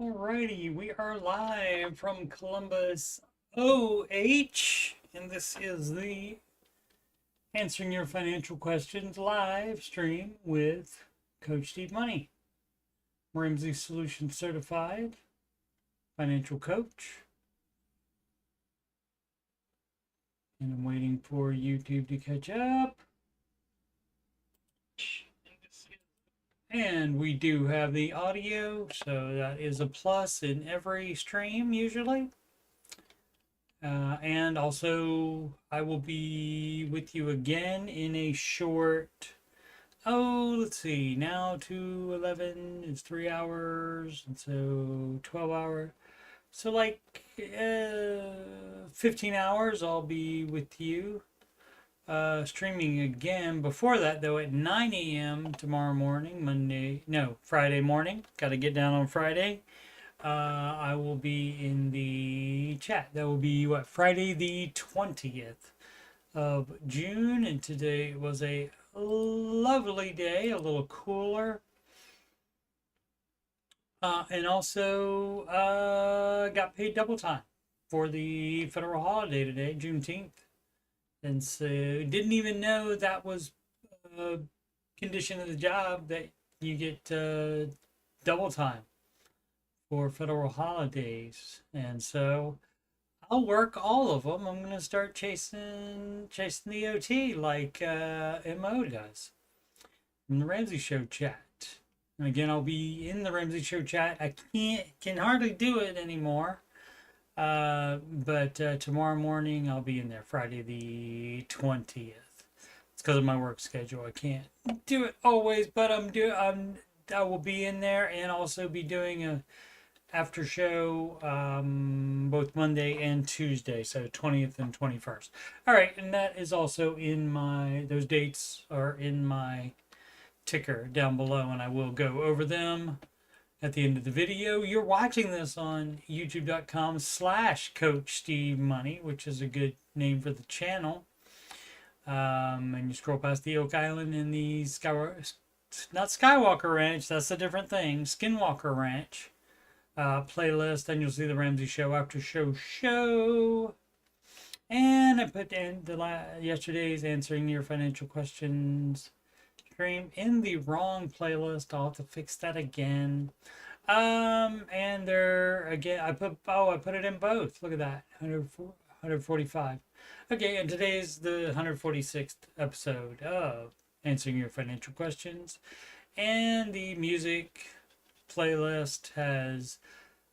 Alrighty, we are live from Columbus, OH, and this is the Answering Your Financial Questions live stream with Coach Steve Money, Ramsey Solution Certified Financial Coach. And I'm waiting for YouTube to catch up. And we do have the audio, so that is a plus in every stream usually. And also, I will be with you again in a short, let's see, now to 11 is 3 hours, and so 12 hours. So like 15 hours I'll be with you. Streaming again before that though at 9 a.m. tomorrow morning, Friday morning. Got to get down on Friday. I will be in the chat. That will be Friday the 20th of June, and today was a lovely day, a little cooler. And also got paid double time for the federal holiday today, Juneteenth. And so didn't even know that was a condition of the job that you get double time for federal holidays. And so I'll work all of them. I'm going to start chasing the OT like MO does in the Ramsey Show chat. And again, I'll be in the Ramsey Show chat. I can hardly do it anymore. But tomorrow morning I'll be in there, Friday the 20th. It's because of my work schedule. I can't do it always, but I will be in there and also be doing a after show both Monday and Tuesday, so 20th and 21st. All right, and that is also in those dates are in my ticker down below, and I will go over them at the end of the video. You're watching this on youtube.com/coachstevemoney, which is a good name for the channel. And you scroll past the Oak Island and the not Skywalker Ranch, that's a different thing, Skinwalker Ranch playlist, and you'll see the Ramsey Show after show. And I put in yesterday's Answering Your Financial Questions stream in the wrong playlist. I'll have to fix that again. And there again, I put it in both. Look at that, 145. Okay, and today's the 146th episode of Answering Your Financial Questions, and the music playlist has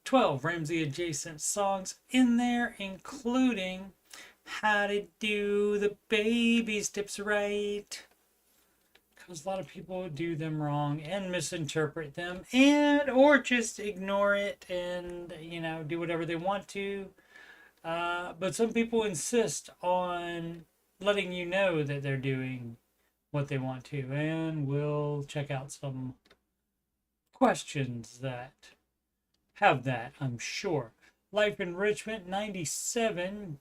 12 Ramsey adjacent songs in there, including How to Do the Baby Steps Right. Because a lot of people do them wrong and misinterpret them, or just ignore it and do whatever they want to. But some people insist on letting you know that they're doing what they want to, and we'll check out some questions that have that, I'm sure. Life Enrichment 97.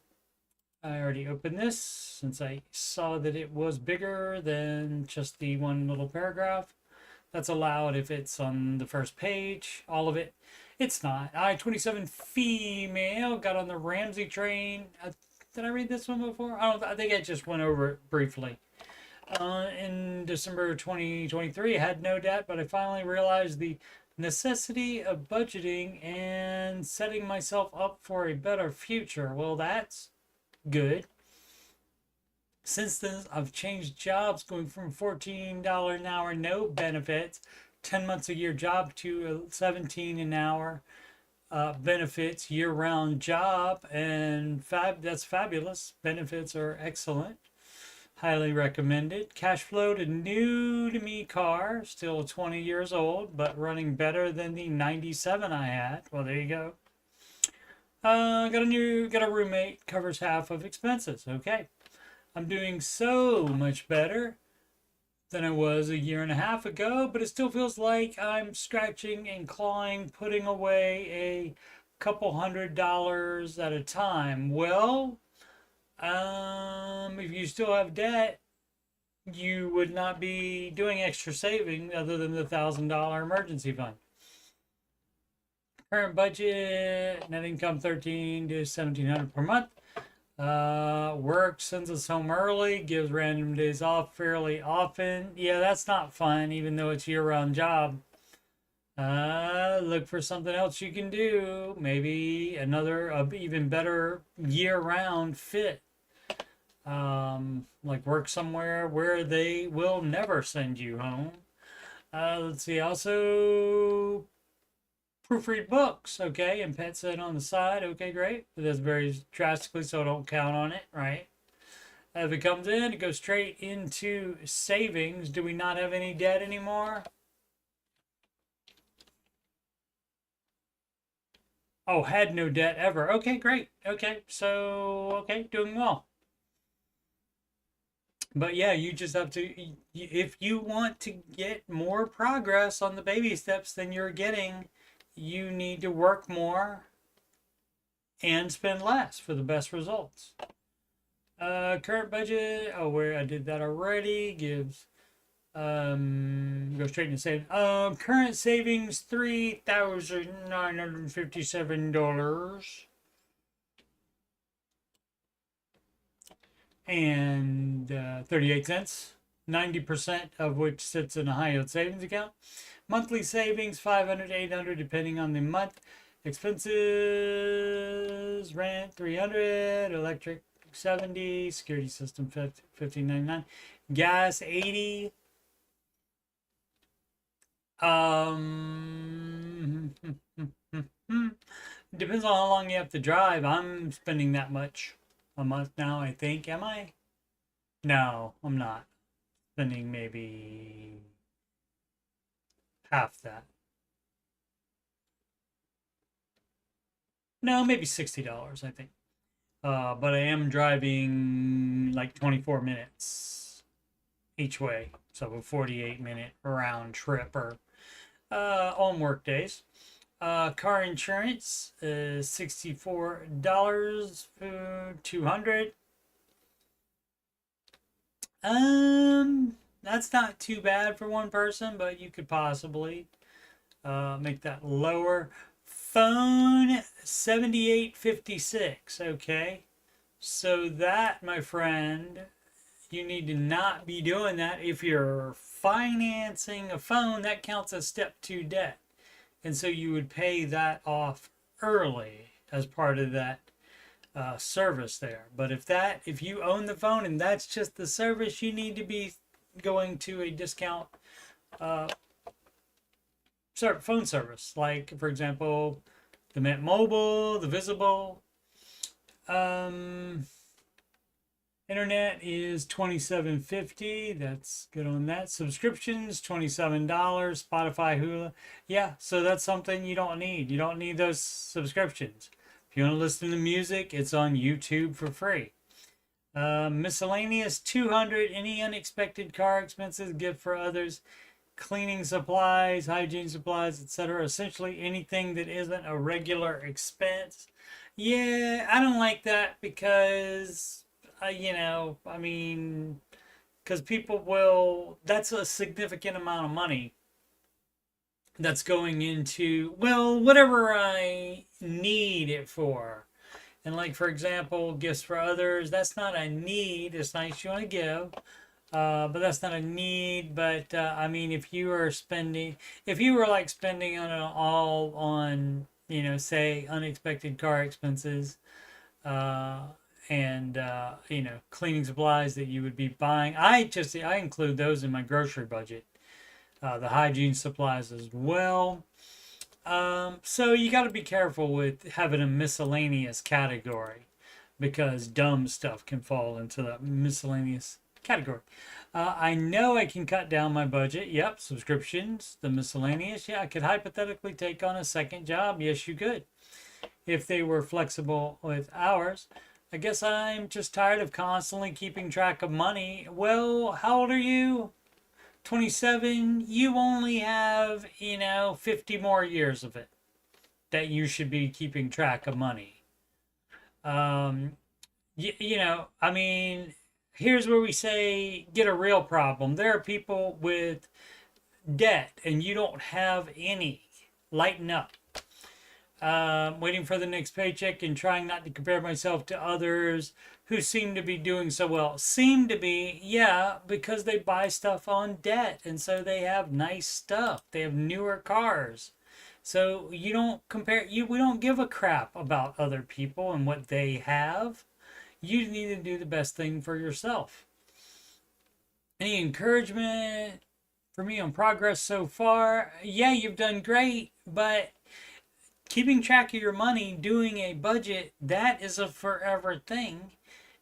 I already opened this since I saw that it was bigger than just the one little paragraph. That's allowed if it's on the first page, all of it. It's not. I-27 female got on the Ramsey train. Did I read this one before? I think I just went over it briefly. In December 2023, I had no debt, but I finally realized the necessity of budgeting and setting myself up for a better future. Well, that's good. Since then, I've changed jobs, going from $14 an hour, no benefits, 10 months a year job, to $17 an hour benefits, year-round job, and that's fabulous. Benefits are excellent. Highly recommended. Cash flow to new to me car, still 20 years old, but running better than the 97 I had. Well, there you go. Got a roommate, covers half of expenses. Okay. I'm doing so much better than I was a year and a half ago, but it still feels like I'm scratching and clawing, putting away a couple $100 at a time. Well, if you still have debt, you would not be doing extra saving other than the $1,000 emergency fund. Current budget, net income 13 to 1700 per month. Work sends us home early, gives random days off fairly often. Yeah, that's not fun, even though it's a year-round job. Look for something else you can do. Maybe another even better year-round fit. Like work somewhere where they will never send you home. Let's see. Also, proofread books. Okay, and pet sit on the side. Okay, great. But that's varies drastically, so don't count on it. Right. If it comes in, it goes straight into savings. Do we not have any debt anymore? Oh, had no debt ever. Okay, great. Okay, so, okay, doing well. But yeah, you just have to, if you want to get more progress on the baby steps than you're getting, you need to work more and spend less for the best results. Current budget, oh, where I did that already, gives, go straight into savings. Current savings, $3,957. And 38 cents, 90% of which sits in a high yield savings account. Monthly savings 500 800 depending on the month. Expenses, rent 300, electric 70, security system 15.99, gas 80. Depends on how long you have to drive. I'm spending that much a month now, I think. Am I? No, I'm not. Spending maybe half that. No, maybe $60, I think. But I am driving like 24 minutes each way. So a 48-minute round trip or on work days. Car insurance is $64 for 200. That's not too bad for one person, but you could possibly make that lower. Phone 7856. Okay, so that, my friend, you need to not be doing that. If you're financing a phone, that counts as step 2 debt, and so you would pay that off early as part of that service there. But if you own the phone and that's just the service, you need to be going to a discount phone service, like for example the Mint Mobile, the Visible. Internet is $27.50. That's good on that. Subscriptions $27. Spotify, Hulu. Yeah, so that's something you don't need. You don't need those subscriptions. If you want to listen to music, it's on YouTube for free. Miscellaneous 200. Any unexpected car expenses, gift for others, cleaning supplies, hygiene supplies, etc. Essentially anything that isn't a regular expense. Yeah, I don't like that because, because people will, that's a significant amount of money that's going into, well, whatever I need it for. And like, for example, gifts for others, that's not a need. It's nice you want to give. But that's not a need. But if you were spending, if you were like spending on all on, say unexpected car expenses, and cleaning supplies that you would be buying, I include those in my grocery budget. The hygiene supplies as well. So you got to be careful with having a miscellaneous category because dumb stuff can fall into the miscellaneous category. I know I can cut down my budget. Yep, subscriptions, the miscellaneous. Yeah, I could hypothetically take on a second job. Yes, you could. If they were flexible with hours. I guess I'm just tired of constantly keeping track of money. Well, how old are you? 27. You only have, 50 more years of it that you should be keeping track of money. Here's where we say get a real problem. There are people with debt and you don't have any. Lighten up. waiting for the next paycheck and trying not to compare myself to others who seem to be doing so well. Seem to be, yeah, because they buy stuff on debt, and so they have nice stuff. They have newer cars. So you don't compare, we don't give a crap about other people and what they have. You need to do the best thing for yourself. Any encouragement for me on progress so far? Yeah, you've done great, but keeping track of your money, doing a budget, that is a forever thing.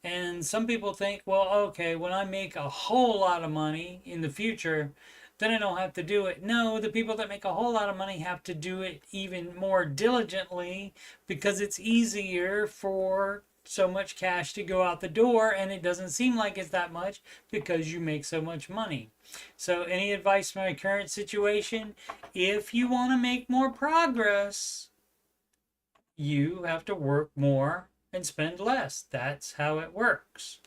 And some people think, well, okay, when I make a whole lot of money in the future, then I don't have to do it. No, the people that make a whole lot of money have to do it even more diligently because it's easier for so much cash to go out the door, and it doesn't seem like it's that much because you make so much money. So any advice for my current situation? If you want to make more progress, you have to work more and spend less. That's how it works.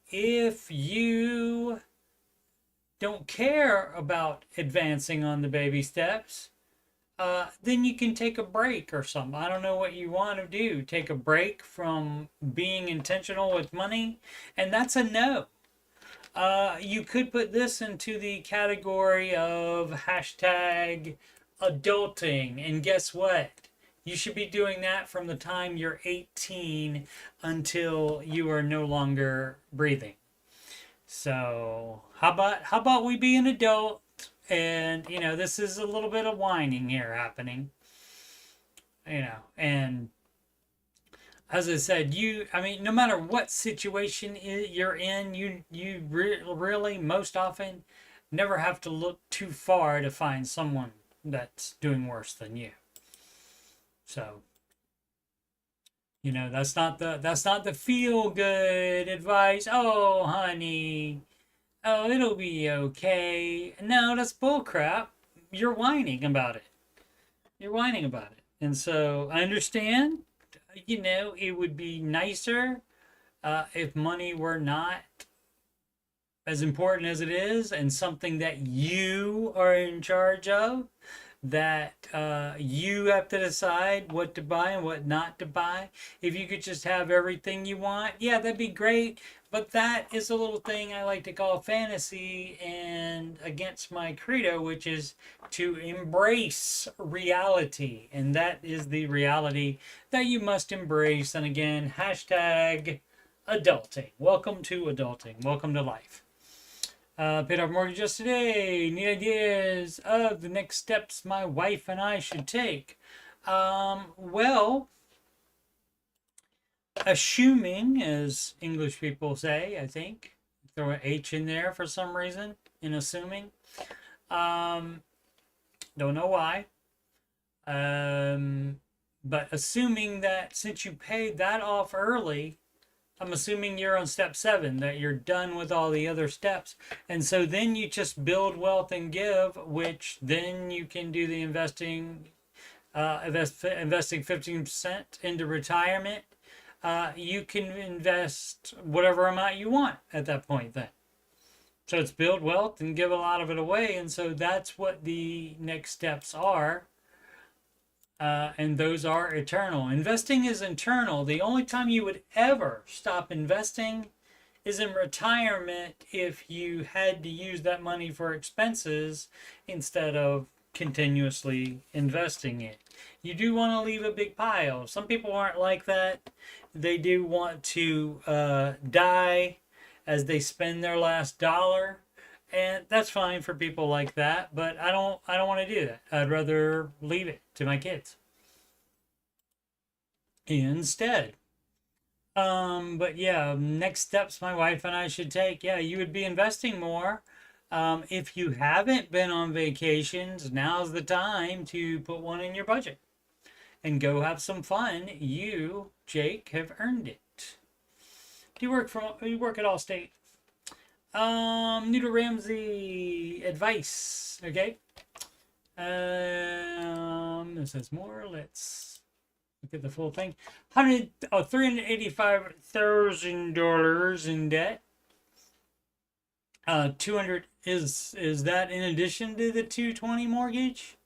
If you don't care about advancing on the baby steps, then you can take a break or something. I don't know what you want to do. Take a break from being intentional with money, and that's a no. You could put this into the category of hashtag adulting, and guess what? You should be doing that from the time you're 18 until you are no longer breathing. So how about we be an adult? And this is a little bit of whining here happening. And as I said, no matter what situation you're in, you really most often never have to look too far to find someone that's doing worse than you. So, that's not the feel good advice. Oh, honey, oh, it'll be okay. No, that's bullcrap. You're whining about it. You're whining about it. And so I understand, it would be nicer if money were not as important as it is and something that you are in charge of, that you have to decide what to buy and what not to buy. If you could just have everything you want, yeah, that'd be great. But that is a little thing I like to call fantasy and against my credo, which is to embrace reality. And that is the reality that you must embrace. And again, hashtag adulting. Welcome to adulting. Welcome to life. Paid off mortgage yesterday. Need ideas of the next steps my wife and I should take. Well, assuming, as English people say, I think, throw an H in there for some reason in assuming. Don't know why. But assuming that since you paid that off early, I'm assuming you're on step 7, that you're done with all the other steps. And so then you just build wealth and give, which then you can do the investing 15% into retirement. You can invest whatever amount you want at that point then. So it's build wealth and give a lot of it away. And so that's what the next steps are. And those are eternal. Investing is eternal. The only time you would ever stop investing is in retirement if you had to use that money for expenses instead of continuously investing it. You do want to leave a big pile. Some people aren't like that. They do want to die as they spend their last dollar. And that's fine for people like that, but I don't want to do that. I'd rather leave it to my kids instead. But yeah, next steps my wife and I should take. Yeah, you would be investing more. If you haven't been on vacations, now's the time to put one in your budget and go have some fun. You, Jake, have earned it. Do you work at Allstate? New to Ramsey advice. Okay. This has more. Let's look at the full thing. $385,000 in debt. 200 is that in addition to the 220 mortgage?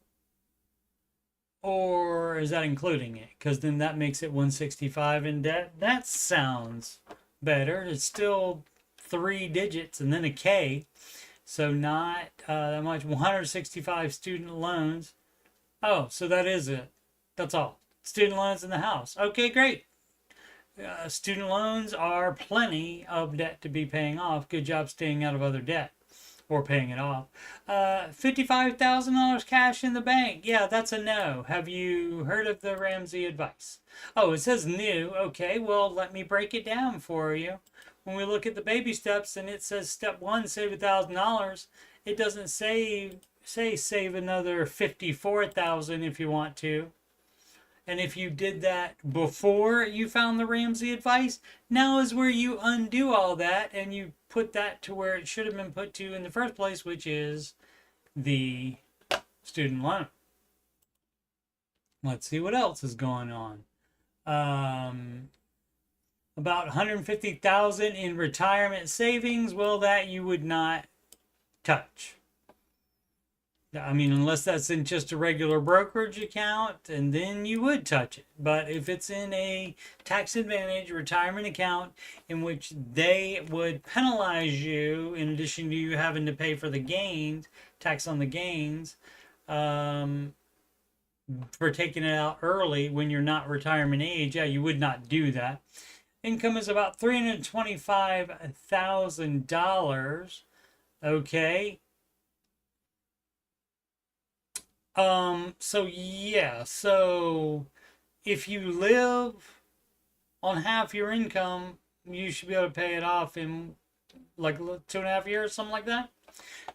Or is that including it? Because then that makes it 165 in debt. That sounds better. It's still 3 digits and then a K. So not that much. 165 student loans. Oh, so that is it. That's all. Student loans in the house. Okay, great. Student loans are plenty of debt to be paying off. Good job staying out of other debt or paying it off. $55,000 cash in the bank. Yeah, that's a no. Have you heard of the Ramsey advice? Oh, it says new. Okay, well, let me break it down for you. When we look at the baby steps and it says step 1, save $1,000, it doesn't say save another $54,000 if you want to. And if you did that before you found the Ramsey advice, now is where you undo all that and you put that to where it should have been put to in the first place, which is the student loan. Let's see what else is going on. About $150,000 in retirement savings. Well, that you would not touch. I mean, unless that's in just a regular brokerage account, and then you would touch it. But if it's in a tax advantage retirement account in which they would penalize you, in addition to you having to pay for the gains, tax on the gains, for taking it out early when you're not retirement age, yeah, you would not do that. Income is about $325,000. Okay. So yeah, so if you live on half your income, you should be able to pay it off in like 2.5 years, something like that.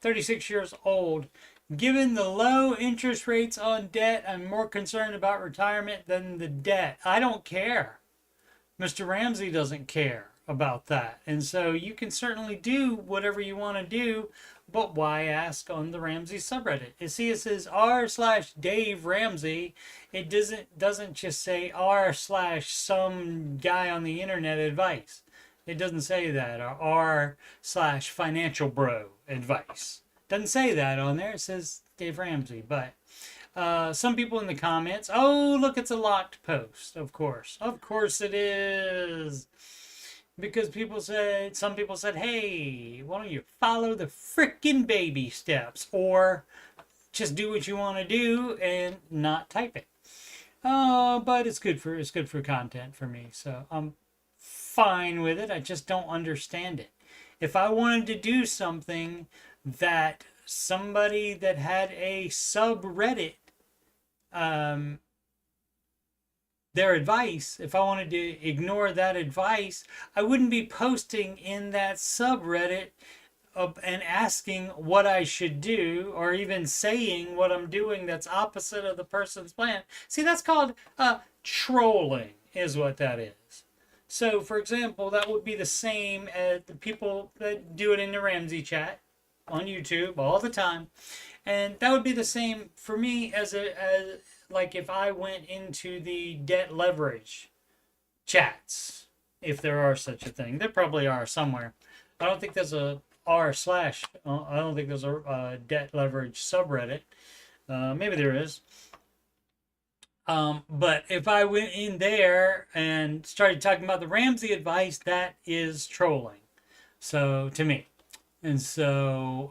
36 years old. Given the low interest rates on debt, I'm more concerned about retirement than the debt. I don't care. Mr. Ramsey doesn't care about that. And so you can certainly do whatever you want to do, but why ask on the Ramsey subreddit? You see, it says r/Dave Ramsey. It doesn't just say r/some guy on the internet advice. It doesn't say that, or r/financial bro advice. Doesn't say that on there. It says Dave Ramsey. But some people in the comments, oh, look, it's a locked post. Of course it is. Because some people said, hey, why don't you follow the frickin' baby steps, or just do what you want to do and not type it. Oh, but it's good for content for me, so I'm fine with it. I just don't understand it. If I wanted to do something that somebody that had a subreddit, their advice, if I wanted to ignore that advice, I wouldn't be posting in that subreddit and asking what I should do, or even saying what I'm doing that's opposite of the person's plan. See, that's called trolling, is what that is. So, for example, that would be the same as the people that do it in the Ramsey chat on YouTube all the time. And that would be the same for me as like if I went into the debt leverage chats, if there are such a thing. There probably are somewhere. I don't think there's a I don't think there's a debt leverage subreddit. Maybe there is. But if I went in there and started talking about the Ramsey advice, that is trolling. So, to me. And so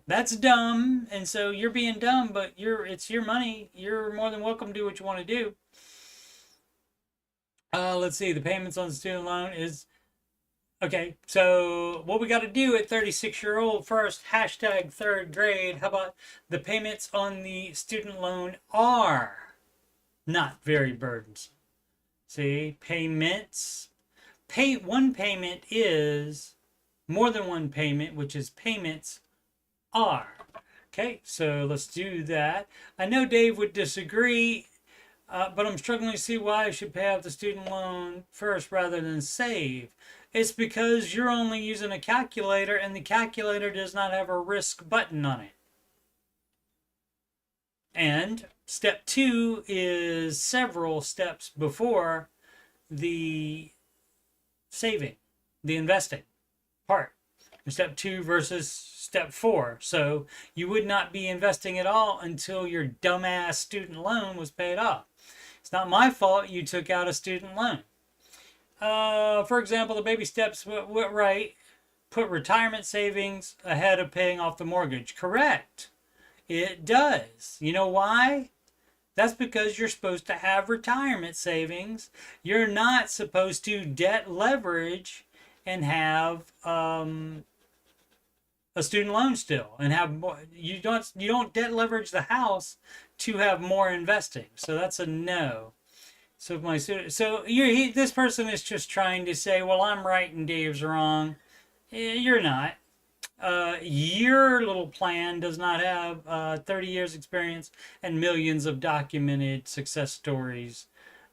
that's dumb. And so you're being dumb, but it's your money. You're more than welcome to do what you want to do. Let's see. The payments on the student loan is okay. So what we got to do at 36-year-old first, hashtag third grade. How about the payments on the student loan are not very burdensome. See, payments. One payment is more than one payment, which is payments are. Okay, so let's do that. I know Dave would disagree, but I'm struggling to see why I should pay off the student loan first rather than save. It's because you're only using a calculator, and the calculator does not have a risk button on it. And step 2 is several steps before the saving, the investing part. Step 2 versus step 4. So you would not be investing at all until your dumbass student loan was paid off. It's not my fault you took out a student loan. For example, the baby steps, right, put retirement savings ahead of paying off the mortgage. Correct. It does. You know why? That's because you're supposed to have retirement savings. You're not supposed to debt leverage and have a student loan still, and have more. You don't debt leverage the house to have more investing. So that's a no. So this person is just trying to say, well, I'm right and Dave's wrong. You're not. Your little plan does not have 30 years experience and millions of documented success stories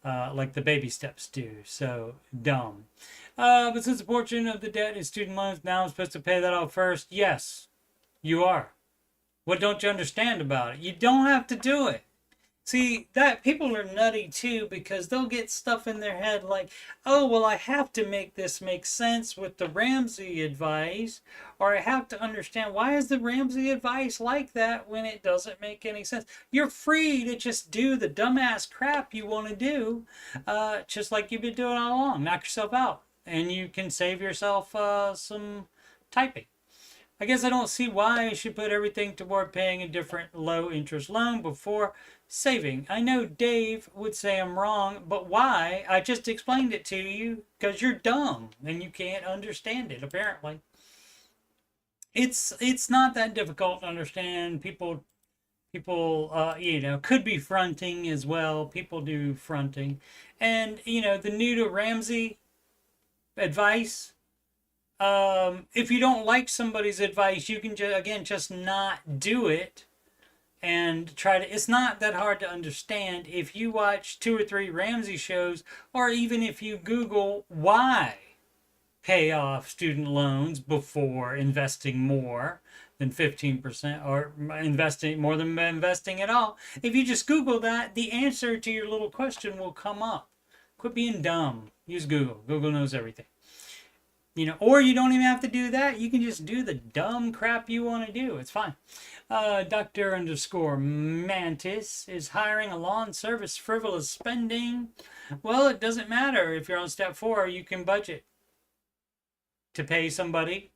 like the baby steps do. So dumb. But since a portion of the debt is student loans, now I'm supposed to pay that off first. Yes, you are. What don't you understand about it? You don't have to do it. See, that people are nutty too, because they'll get stuff in their head like, oh, well, I have to make this make sense with the Ramsey advice, or I have to understand, why is the Ramsey advice like that when it doesn't make any sense? You're free to just do the dumbass crap you want to do, just like you've been doing all along. Knock yourself out, and you can save yourself some typing. I guess I don't see why I should put everything toward paying a different low-interest loan before saving. I know Dave would say I'm wrong, but why? I just explained it to you because you're dumb and you can't understand it, apparently. It's not that difficult to understand. People could be fronting as well. People do fronting. And, the new to Ramsey advice, if you don't like somebody's advice, you can just not do it and try to. It's not that hard to understand. If you watch 2 or 3 Ramsey shows, or even if you Google why pay off student loans before investing more than 15%, or investing more than investing at all, if you just Google that, the answer to your little question will come up. Quit being dumb. Use Google. Google knows everything. Or you don't even have to do that. You can just do the dumb crap you want to do. It's fine. Dr_Mantis is hiring a lawn service frivolous spending. Well, it doesn't matter. If you're on step 4, you can budget to pay somebody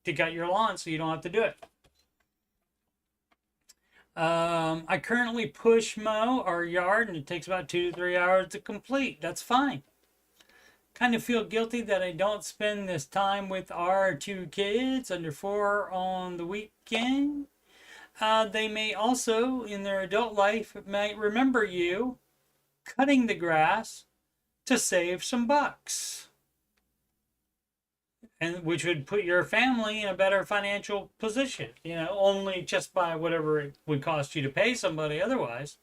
to cut your lawn so you don't have to do it. I currently push mow our yard, and it takes about 2 to 3 hours to complete. That's fine. Kind of feel guilty that I don't spend this time with our 2 kids under 4 on the weekend. They may also, in their adult life, might remember you cutting the grass to save some bucks, and which would put your family in a better financial position, only just by whatever it would cost you to pay somebody otherwise.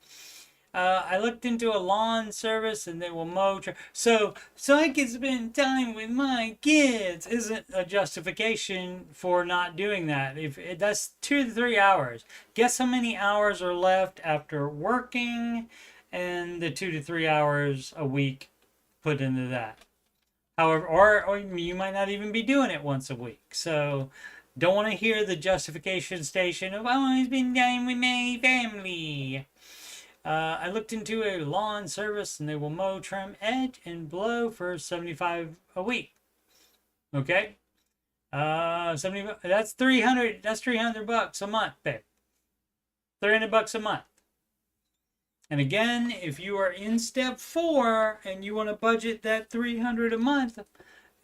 I looked into a lawn service and they will mow. So I can spend time with my kids isn't a justification for not doing that. If that's 2 to 3 hours. Guess how many hours are left after working, and the 2 to 3 hours a week put into that. However, or you might not even be doing it once a week. So don't want to hear the justification station of, I want to spend time with my family. I looked into a lawn service, and they will mow, trim, edge, and blow for $75 a week. Okay, 70. That's $300. That's $300 a month, babe. $300 a month. And again, if you are in step 4 and you want to budget that $300 a month,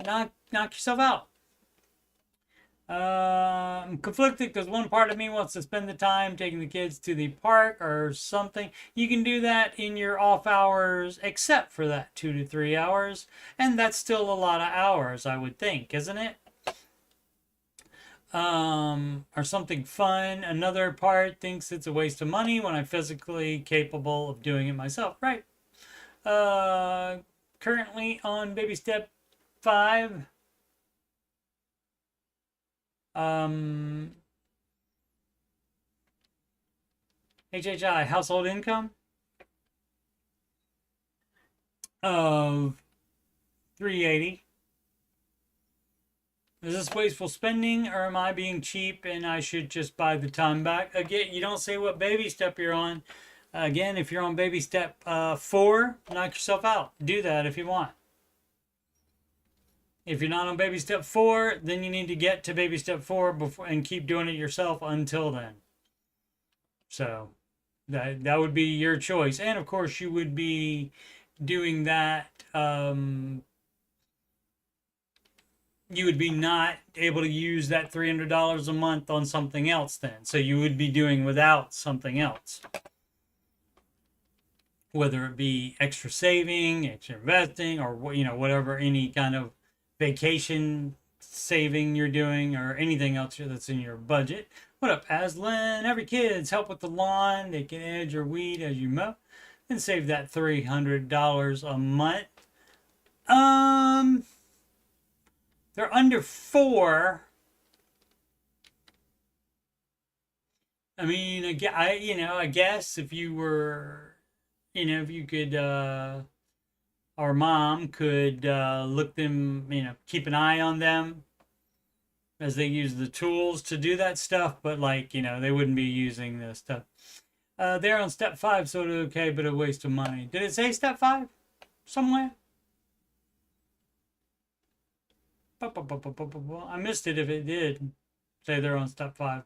knock yourself out. I'm conflicted because one part of me wants to spend the time taking the kids to the park or something. You can do that in your off hours, except for that 2 to 3 hours, and that's still a lot of hours, I would think, isn't it? Or something fun. Another part thinks it's a waste of money when I'm physically capable of doing it myself. Right. Currently on baby step 5. HHI, household income of $380. Is this wasteful spending, or am I being cheap and I should just buy the time back? Again, you don't say what baby step you're on. Again, if you're on baby step 4, knock yourself out. Do that if you want. If you're not on baby step 4, then you need to get to baby step 4 before and keep doing it yourself until then. So that would be your choice. And of course, you would be doing that. You would be not able to use that $300 a month on something else then. So you would be doing without something else. Whether it be extra saving, extra investing, or whatever, any kind of vacation saving you're doing, or anything else that's in your budget. What up, Aslan? Every kid's help with the lawn. They can edge or weed as you mow. And save that $300 a month. They're under 4. I mean, I guess if you were, if you could, our mom could look them, keep an eye on them as they use the tools to do that stuff. But they wouldn't be using this stuff. They're on step 5, so it's okay, but a waste of money. Did it say step 5 somewhere? I missed it if it did say they're on step 5.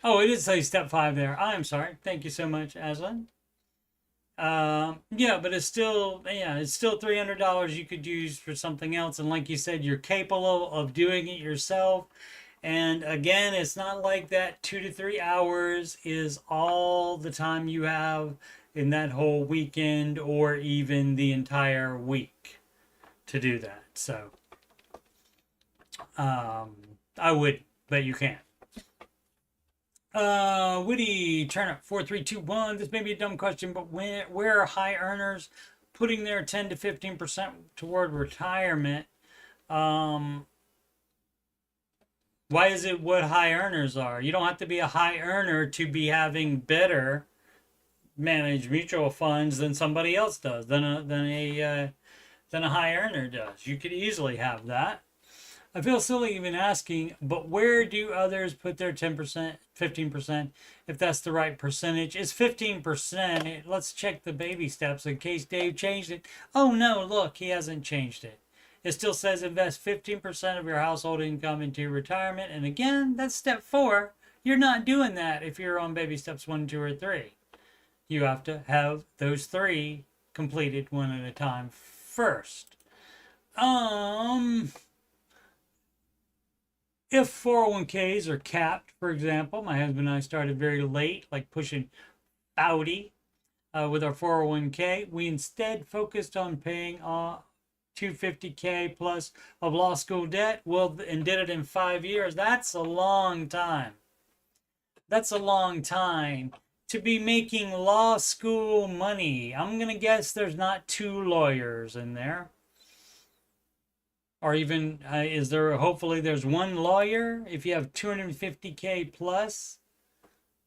Oh, it did say step 5 there. I'm sorry. Thank you so much, Aslan. Yeah, but it's still $300 you could use for something else. And like you said, you're capable of doing it yourself. And again, it's not like that 2 to 3 hours is all the time you have in that whole weekend or even the entire week to do that. So, I would, but you can't. Witty Turnip 4321. This may be a dumb question, but where are high earners putting their 10 to 15% toward retirement? Why is it what high earners are? You don't have to be a high earner to be having better managed mutual funds than somebody else does, than a high earner does. You could easily have that. I feel silly even asking, but where do others put their 10%, 15%, if that's the right percentage? It's 15%. Let's check the baby steps in case Dave changed it. Oh no, look, he hasn't changed it. It still says invest 15% of your household income into retirement. And again, that's step 4. You're not doing that if you're on baby steps 1, 2, or 3. You have to have those 3 completed one at a time first. If 401ks are capped, for example, my husband and I started very late, like pushing 40 with our 401k. We instead focused on paying $250K plus of law school debt, and did it in 5 years. That's a long time. That's a long time to be making law school money. I'm going to guess there's not 2 lawyers in there. Or even, hopefully there's 1 lawyer if you have 250K plus.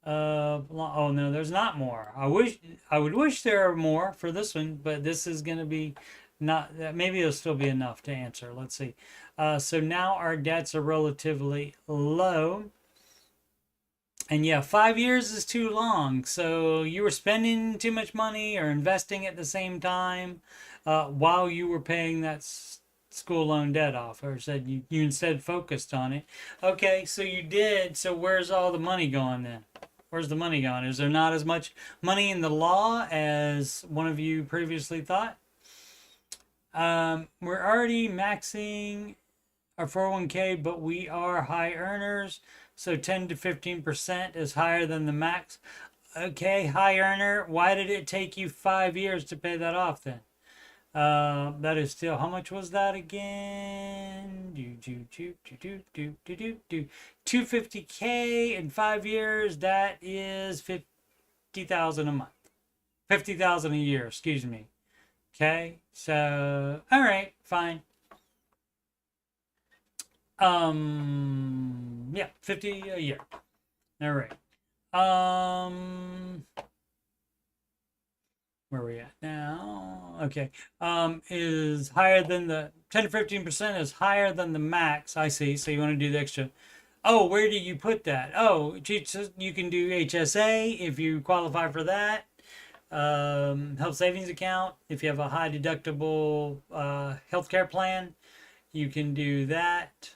Oh no, there's not more. I would wish there were more for this one, but this is going to be not, maybe it'll still be enough to answer. Let's see. So now our debts are relatively low. And yeah, 5 years is too long. So you were spending too much money or investing at the same time while you were paying that school loan debt off, or said you instead focused on it. Okay, so you did. So where's all the money going then? Where's the money going? Is there not as much money in the law as one of you previously thought? We're already maxing our 401k, but we are high earners, so 10 to 15% is higher than the max. Okay, high earner, why did it take you 5 years to pay that off then? That is still, how much was that again? 250K in 5 years. That is 50,000 a month. 50,000 a year, excuse me. Okay, so all right, fine. Yeah, 50 a year. All right. where are we at now? Okay. Is higher than the 10 to 15% is higher than the max. I see. So you want to do the extra. Oh, where do you put that? Oh, you can do HSA if you qualify for that. Health savings account if you have a high deductible healthcare plan, you can do that.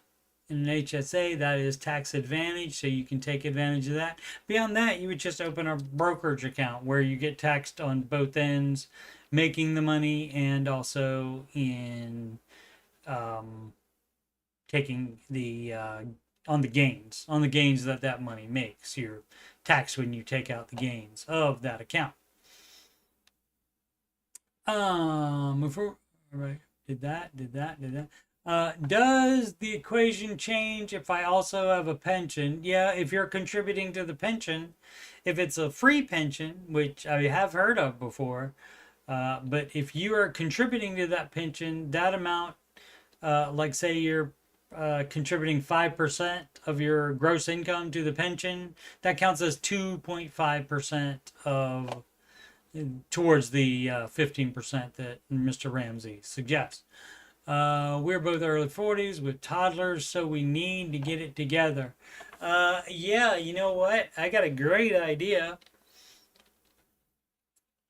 In an HSA, that is tax advantage, so you can take advantage of that. Beyond that, you would just open a brokerage account where you get taxed on both ends, making the money and also in taking the on the gains that that money makes. You're taxed when you take out the gains of that account. Right, did that. Does the equation change if I also have a pension? Yeah, if you're contributing to the pension, if it's a free pension, which I have heard of before, but if you are contributing to that pension, that amount, like say you're contributing 5% of your gross income to the pension, that counts as 2.5% of towards the 15% that Mr. Ramsey suggests. We're both early 40s with toddlers, so we need to get it together. Yeah, you know what? I got a great idea.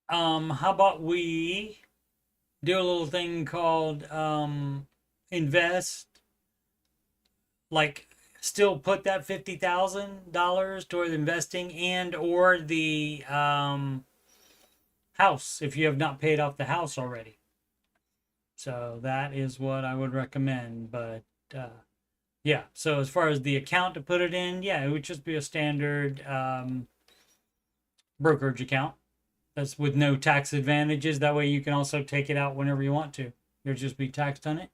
How about we do a little thing called invest, like still put that $50,000 toward investing and or the house if you have not paid off the house already. So that is what I would recommend. But yeah, so as far as the account to put it in, yeah, it would just be a standard brokerage account. That's with no tax advantages. That way you can also take it out whenever you want to. You'll just be taxed on it.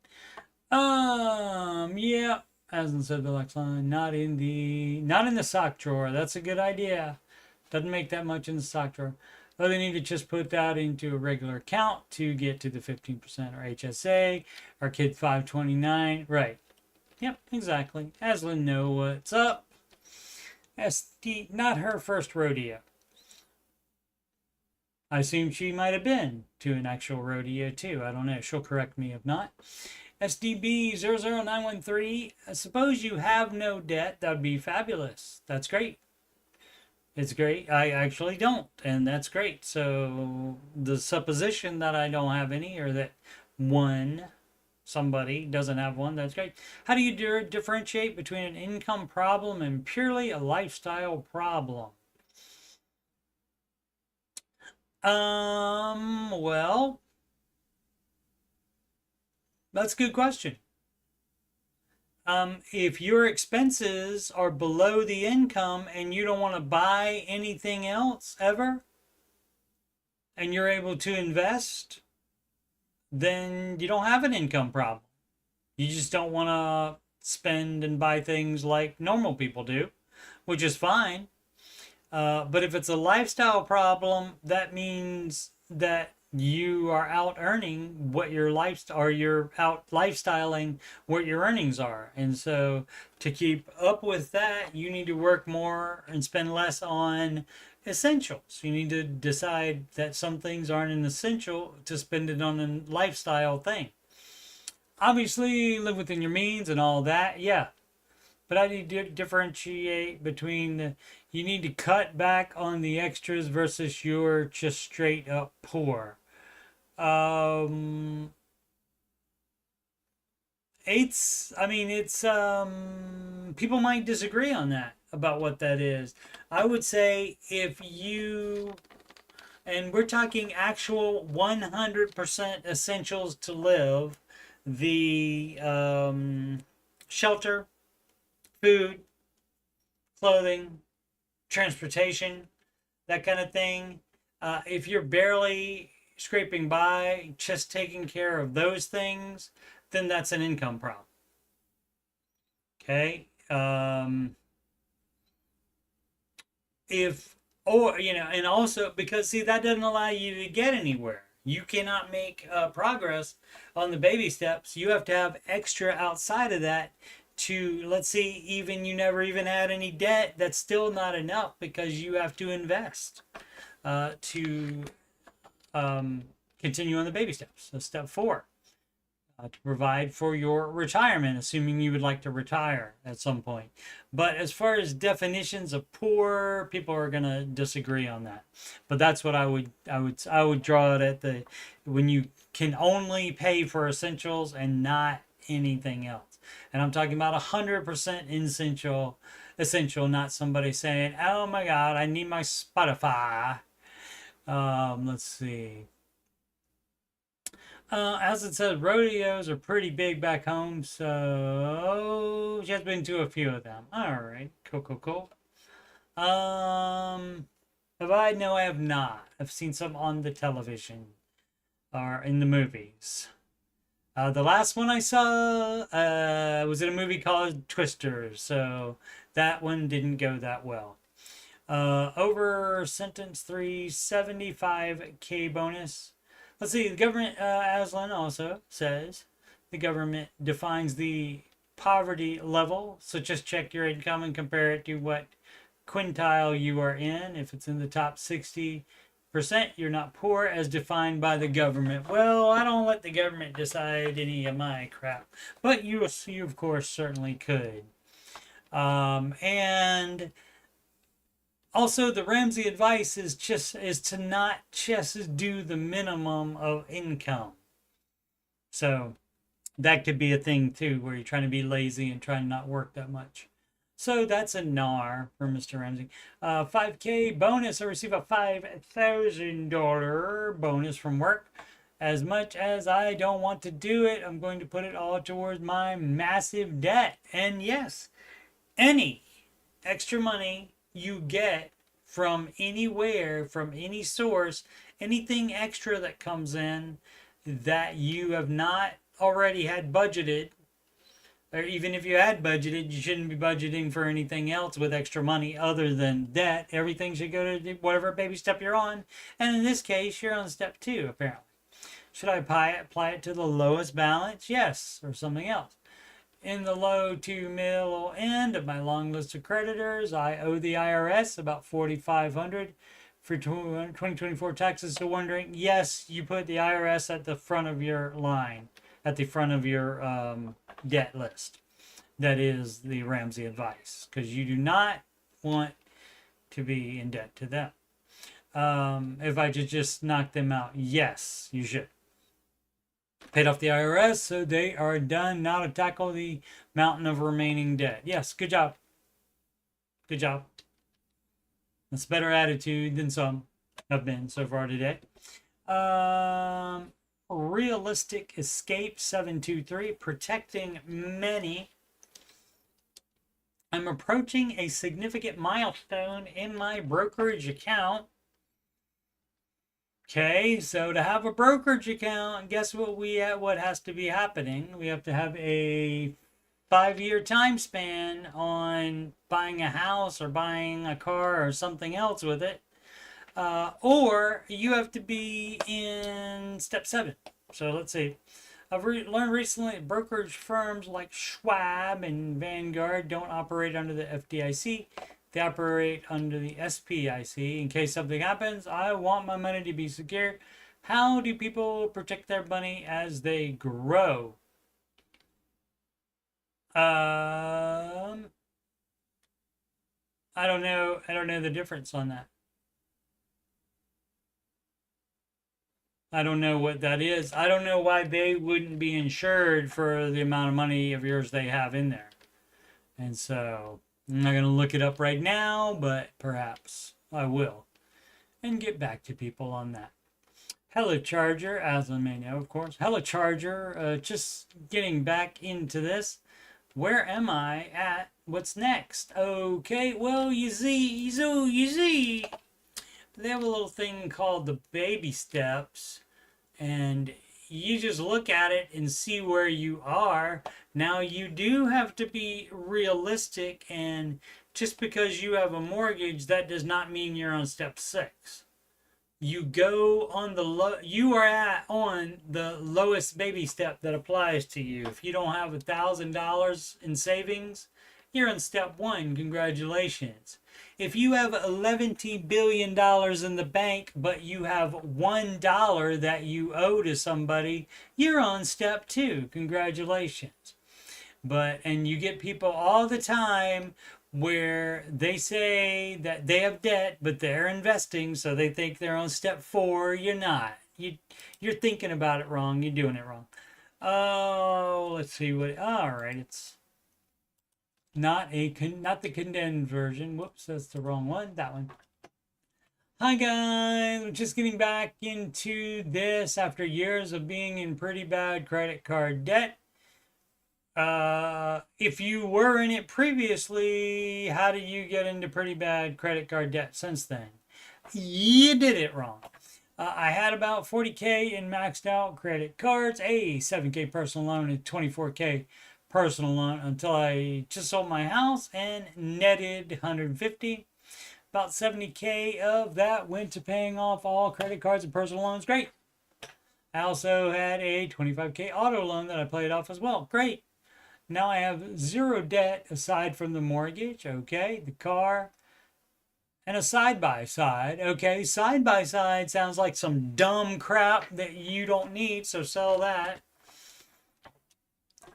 Yeah, as in said the Lex line, not in the sock drawer. That's a good idea. Doesn't make that much in the sock drawer. Oh, they need to just put that into a regular account to get to the 15% or HSA. Our kid 529. Right. Yep, exactly. Aslan, know what's up. SD, not her first rodeo. I assume she might have been to an actual rodeo too. I don't know. She'll correct me if not. SDB00913. Suppose you have no debt. That would be fabulous. That's great. It's great. I actually don't, and that's great. So the supposition that I don't have any, or that somebody doesn't have one, that's great. How do you differentiate between an income problem and purely a lifestyle problem? Well, that's a good question. If your expenses are below the income and you don't want to buy anything else ever, and you're able to invest, then you don't have an income problem. You just don't want to spend and buy things like normal people do, which is fine. But if it's a lifestyle problem, that means that you are out earning what your lifestyle, or you're out lifestyling what your earnings are. And so to keep up with that, you need to work more and spend less on essentials. You need to decide that some things aren't an essential to spend it on a lifestyle thing. Obviously, live within your means and all that, yeah. But I need to differentiate between you need to cut back on the extras versus you're just straight up poor. It's people might disagree on that, about what that is. I would say if you, and we're talking actual 100% essentials to live, the shelter, food, clothing, transportation, that kind of thing. If you're barely scraping by, just taking care of those things, then that's an income problem. Okay. And also because see, that doesn't allow you to get anywhere. You cannot make progress on the baby steps. You have to have extra outside of that to, let's see, even you never even had any debt. That's still not enough because you have to invest to continue on the baby steps. So step 4, to provide for your retirement, assuming you would like to retire at some point. But as far as definitions of poor, people are going to disagree on that. But that's what I would draw it at, the when you can only pay for essentials and not anything else. And I'm talking about 100% essential, not somebody saying, "Oh my God, I need my Spotify." Let's see. As it says, rodeos are pretty big back home, so she has been to a few of them. All right, cool. Have I? No, I have not. I've seen some on the television or in the movies. The last one I saw was in a movie called Twister, so that one didn't go that well. Over sentence 3, 75K bonus. Let's see, the government, Aslan also says, the government defines the poverty level. So just check your income and compare it to what quintile you are in. If it's in the top 60%, you're not poor as defined by the government. Well, I don't let the government decide any of my crap. But you of course, certainly could. And also, the Ramsey advice is to not just do the minimum of income. So that could be a thing too, where you're trying to be lazy and trying to not work that much. So that's a NAR for Mr. Ramsey. 5K bonus. I receive a $5,000 bonus from work. As much as I don't want to do it, I'm going to put it all towards my massive debt. And yes, any extra money you get from anywhere, from any source, anything extra that comes in that you have not already had budgeted, or even if you had budgeted, you shouldn't be budgeting for anything else with extra money other than debt. Everything should go to whatever baby step you're on. And in this case, you're on step 2, apparently. Should I apply it to the lowest balance? Yes, or something else. In the low to middle end of my long list of creditors, I owe the IRS about $4,500 for 2024 taxes. So wondering, yes, you put the IRS at the front of your line, at the front of your debt list. That is the Ramsey advice, because you do not want to be in debt to them. If I could just knock them out, yes, you should. Paid off the IRS, so they are done. Now to tackle the mountain of remaining debt. Yes, good job. Good job. That's a better attitude than some have been so far today. Realistic Escape 723, protecting many. I'm approaching a significant milestone in my brokerage account. Okay, so to have a brokerage account, guess what has to be happening? We have to have a 5-year time span on buying a house or buying a car or something else with it. Or you have to be in step 7. So let's see. I've learned recently that brokerage firms like Schwab and Vanguard don't operate under the FDIC. They operate under the SPIC. In case something happens, I want my money to be secure. How do people protect their money as they grow? I don't know. I don't know the difference on that. I don't know what that is. I don't know why they wouldn't be insured for the amount of money of yours they have in there. And so I'm not going to look it up right now, but perhaps I will. And get back to people on that. Hello, Charger, as I may know, of course. Hello, Charger. Just getting back into this. Where am I at? What's next? Okay, well, you see, they have a little thing called the baby steps. And you just look at it and see where you are. Now, you do have to be realistic, and just because you have a mortgage, that does not mean you're on step 6. You go on you are on the lowest baby step that applies to you. If you don't have $1,000 in savings you're on step one. Congratulations. If you have $11 billion in the bank, but you have $1 that you owe to somebody, you're on step two. Congratulations. And you get people all the time where they say that they have debt, but they're investing, so they think they're on step four. You're not. You're thinking about it wrong. You're doing it wrong. Oh, let's see what. All right, it's not the condensed version. Whoops, that's the wrong one. That one. Hi guys, we're just getting back into this after years of being in pretty bad credit card debt. If you were in it previously, how did you get into pretty bad credit card debt since then? You did it wrong. I had about 40K in maxed out credit cards, a 7K personal loan, and 24K personal loan until I just sold my house and netted 150. About 70K of that went to paying off all credit cards and personal loans. Great. I also had a 25K auto loan that I paid off as well. Great. Now I have zero debt aside from the mortgage, okay, the car, and a side-by-side. Okay, side-by-side sounds like some dumb crap that you don't need, so sell that.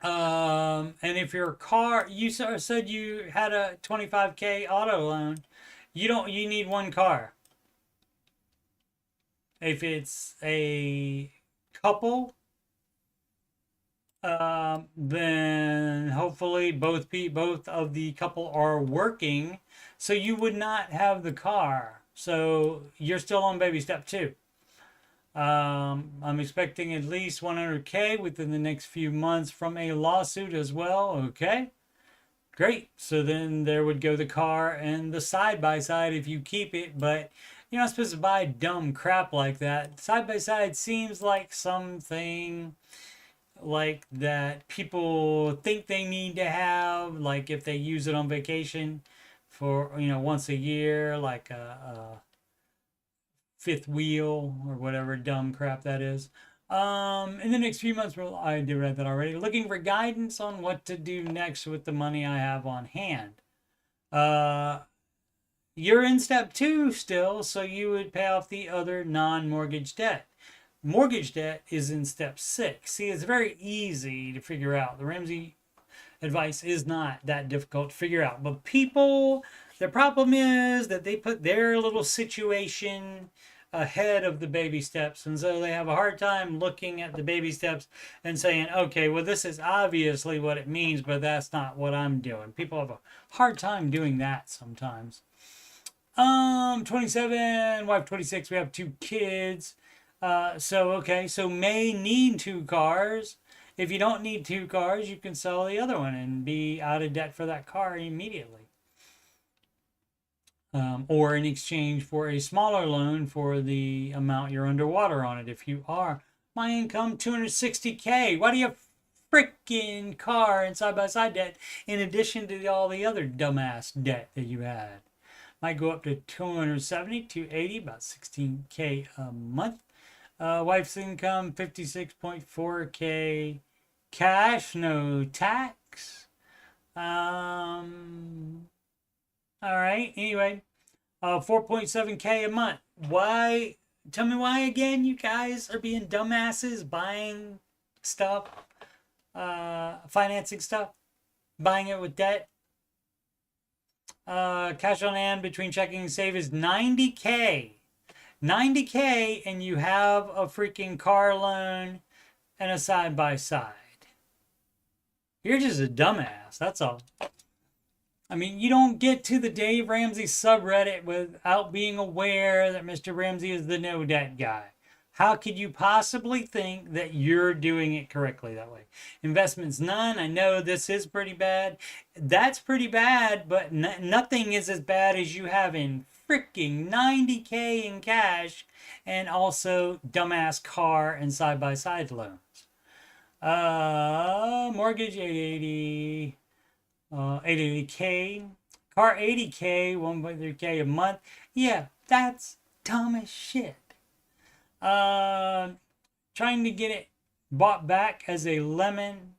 And if your car, you said you had a 25K auto loan, you need one car. If it's a couple, then hopefully both of the couple are working, so you would not have the car. So you're still on baby step two. I'm expecting at least 100K within the next few months from a lawsuit as well. Okay, great. So then there would go the car and the side-by-side if you keep it, but you're not supposed to buy dumb crap like that. Side-by-side seems like something like that people think they need to have, like if they use it on vacation for, once a year, like a fifth wheel or whatever dumb crap that is. In the next few months, well, I did read that already. Looking for guidance on what to do next with the money I have on hand. You're in step two still, so you would pay off the other non-mortgage debt. Mortgage debt is in step 6. See, it's very easy to figure out. The Ramsey advice is not that difficult to figure out. But people, their problem is that they put their little situation ahead of the baby steps. And so they have a hard time looking at the baby steps and saying, okay, well, this is obviously what it means, but that's not what I'm doing. People have a hard time doing that sometimes. 27, wife 26, we have 2 kids. So may need 2 cars. If you don't need 2 cars, you can sell the other one and be out of debt for that car immediately. Or in exchange for a smaller loan for the amount you're underwater on it. If you are, my income, 260K. Why do you have freaking car and side-by-side debt in addition to all the other dumbass debt that you had? Might go up to 270, 280, about 16K a month. Wife's income, 56.4K cash, no tax. All right, anyway, 4.7K a month. Why? Tell me why again you guys are being dumbasses buying stuff, financing stuff, buying it with debt. Cash on hand between checking and save is 90K. 90K, and you have a freaking car loan and a side-by-side. You're just a dumbass, that's all. I mean, you don't get to the Dave Ramsey subreddit without being aware that Mr. Ramsey is the no-debt guy. How could you possibly think that you're doing it correctly that way? Investments, none. I know this is pretty bad. That's pretty bad, but nothing is as bad as you having freaking 90K in cash and also dumbass car and side-by-side loans. Mortgage 880K. Car 80K, 1.3K a month. Yeah, that's dumb as shit. Trying to get it bought back as a lemon.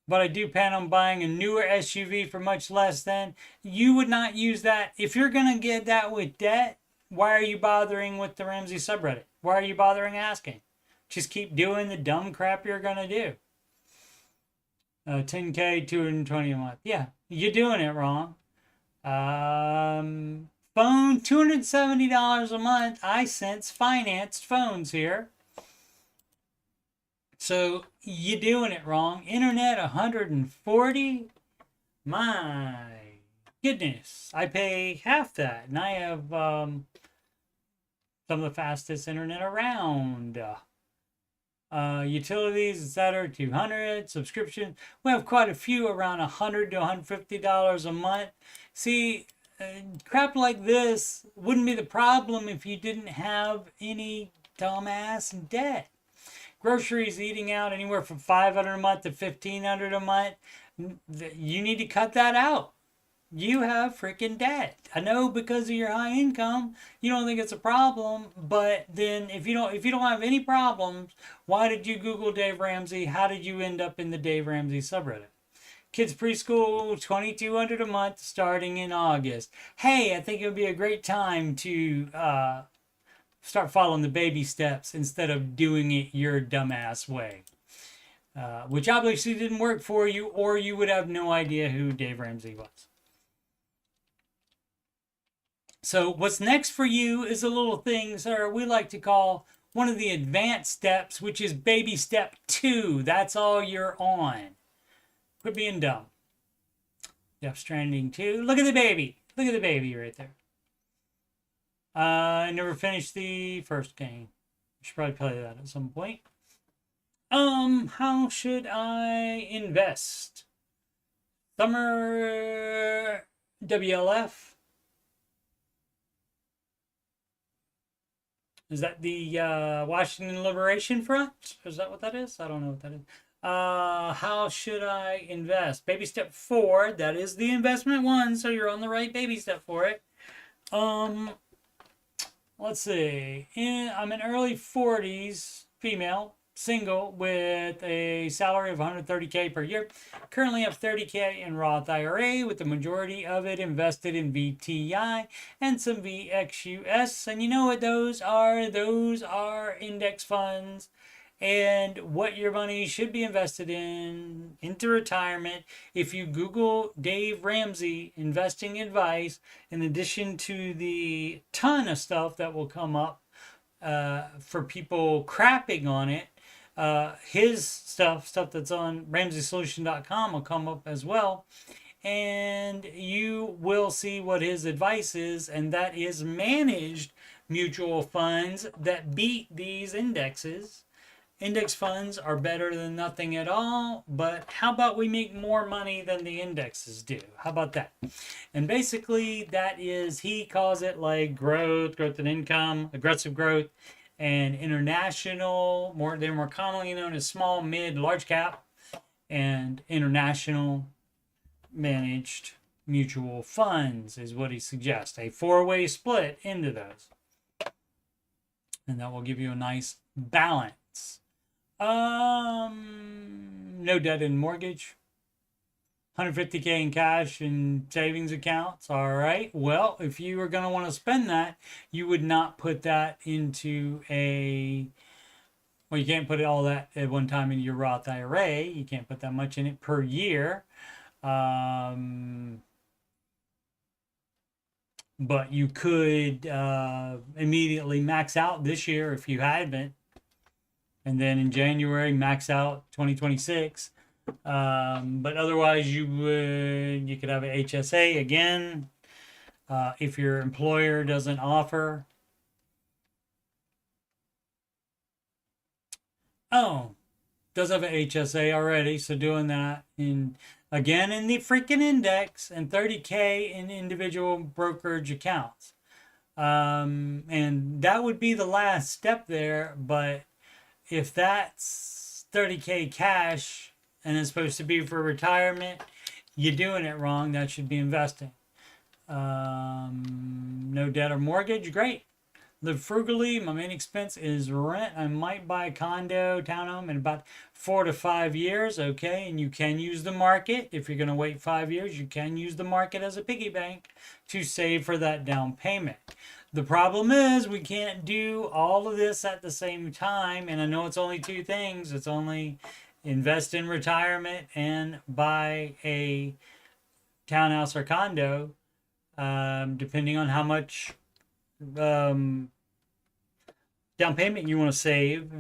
but I do plan on buying a newer SUV for much less than. You would not use that. If you're going to get that with debt, why are you bothering with the Ramsey subreddit? Why are you bothering asking? Just keep doing the dumb crap you're going to do. 10K, 220 a month. Yeah, you're doing it wrong. Phone, $270 a month. iSense financed phones here. So you're doing it wrong. Internet, 140. My goodness, I pay half that, and I have some of the fastest internet around. Utilities, etc., 200. Subscription, we have quite a few, around $100 to $150 a month. See, crap like this wouldn't be the problem if you didn't have any dumbass debt. Groceries, eating out, anywhere from $500 a month to $1,500 a month. You need to cut that out. You have freaking debt. I know because of your high income, you don't think it's a problem, but then if you don't have any problems, why did you Google Dave Ramsey? How did you end up in the Dave Ramsey subreddit? Kids preschool, $2,200 a month starting in August. Hey, I think it would be a great time to start following the baby steps instead of doing it your dumbass way. Which obviously didn't work for you, or you would have no idea who Dave Ramsey was. So what's next for you is a little thing, sir, we like to call one of the advanced steps, which is baby step 2. That's all you're on. Quit being dumb. Death Stranding 2. Look at the baby. Look at the baby right there. I never finished the first game. I should probably play that at some point. How should I invest? Summer WLF. Is that the Washington Liberation Front? Is that what that is? I don't know what that is. How should I invest? Baby step 4. That is the investment one, so you're on the right baby step for it. Let's see. I'm in early 40s, female, single, with a salary of $130K per year. Currently have $30K in Roth IRA, with the majority of it invested in VTI and some VXUS. And you know what those are? Those are index funds. And what your money should be invested in into retirement. If you Google Dave Ramsey investing advice, in addition to the ton of stuff that will come up for people crapping on it, his stuff that's on RamseySolution.com will come up as well. And you will see what his advice is, and that is managed mutual funds that beat these indexes. Index funds are better than nothing at all, but how about we make more money than the indexes do? How about that? And basically that is, he calls it like growth and income, aggressive growth, and international, they're more commonly known as small, mid, large cap, and international managed mutual funds is what he suggests. A 4-way split into those. And that will give you a nice balance. No debt in mortgage. 150K in cash and savings accounts. All right. Well, if you are going to want to spend that, you would not put that into well, you can't put all that at one time into your Roth IRA. You can't put that much in it per year. But you could immediately max out this year if you haven't. And then in January, max out 2026. But otherwise, you could have an HSA again if your employer doesn't offer. Oh, does have an HSA already, so doing that again in the freaking index, and 30K in individual brokerage accounts. And that would be the last step there, but if that's 30K cash and it's supposed to be for retirement, you're doing it wrong. That should be investing. No debt or mortgage, great. Live frugally. My main expense is rent. I might buy a condo, townhome in about 4 to 5 years. Okay, and you can use the market. If you're going to wait 5 years, you can use the market as a piggy bank to save for that down payment. The problem is we can't do all of this at the same time. And I know it's only two things. It's only invest in retirement and buy a townhouse or condo, depending on how much down payment you want to save.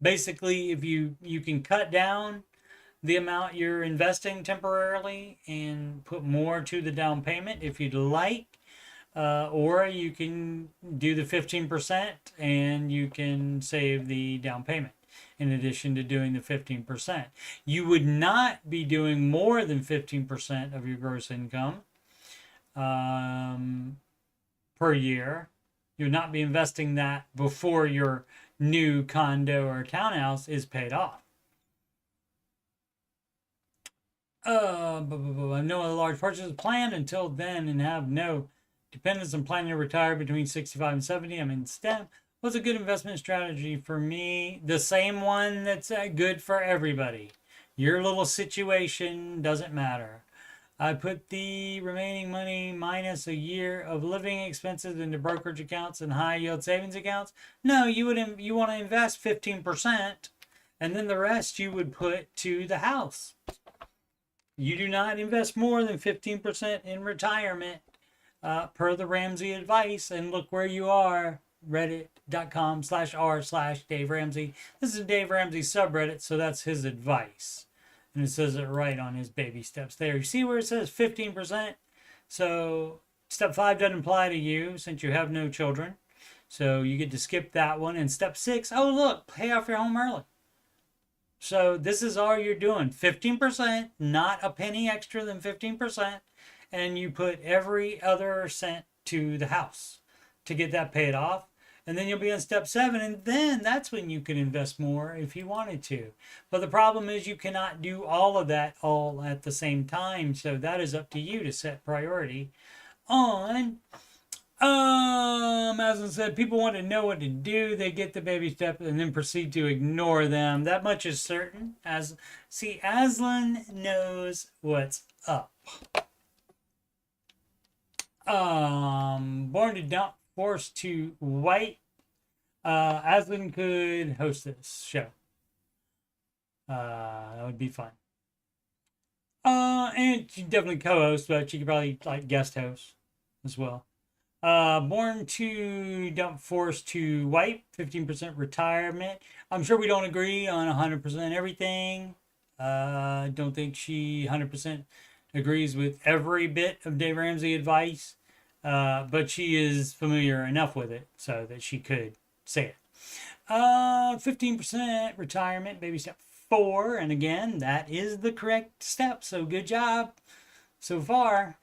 Basically, if you can cut down the amount you're investing temporarily and put more to the down payment if you'd like, or you can do the 15% and you can save the down payment in addition to doing the 15%. You would not be doing more than 15% of your gross income per year. You would not be investing that before your new condo or townhouse is paid off. No other large purchases planned until then and have no dependence on planning to retire between 65 and 70. I'm in STEM. What's a good investment strategy for me? The same one that's good for everybody. Your little situation doesn't matter. I put the remaining money minus a year of living expenses into brokerage accounts and high yield savings accounts. No, you want to invest 15%, and then the rest you would put to the house. You do not invest more than 15% in retirement, per the Ramsey advice, and look where you are. Reddit.com/r/Dave Ramsey. This is Dave Ramsey subreddit, so that's his advice. And it says it right on his baby steps there. You see where it says 15%? So step 5 doesn't apply to you since you have no children. So you get to skip that one. And step 6, oh look, pay off your home early. So this is all you're doing. 15%, not a penny extra than 15%. And you put every other cent to the house to get that paid off. And then you'll be on step 7, and then that's when you can invest more if you wanted to. But the problem is you cannot do all of that all at the same time. So that is up to you to set priority on. As I said, people want to know what to do. They get the baby steps and then proceed to ignore them. That much is certain. Aslan knows what's up. Born to dump, forced to white. Aslan could host this show. That would be fun. And she definitely co-host, but she could probably like guest host as well. Born to dump, forced to white, 15% retirement. I'm sure we don't agree on 100% everything. Don't think she 100% agrees with every bit of Dave Ramsey advice, but she is familiar enough with it so that she could say it. 15% retirement, baby step 4, and again, that is the correct step, so good job so far.